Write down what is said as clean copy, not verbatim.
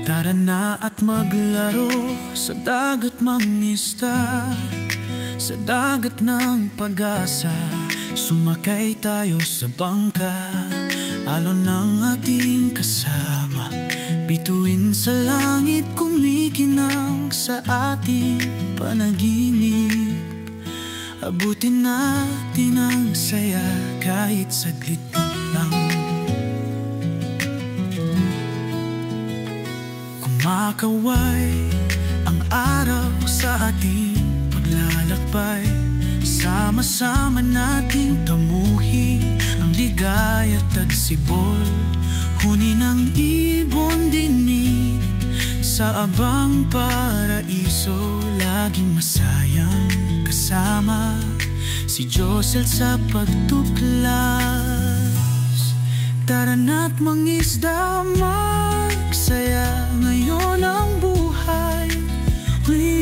Tara na at maglaro sa dagat mangisda, sa dagat ng pag-asa. Sumakay tayo sa bangka, alon ng ating kasama. Bituin sa langit, kumikinang sa ating panaginip. Abutin natin ang saya kahit saglit lang. Kumakaway ang araw sa ating paglalakbay. Sama-sama nating tamuhin ang ligaya at tagsibol. Huni ng ibon dinig sa abang paraiso. Laging masayang kasama si Josel sa pagtuklas. Tara na't mangisda.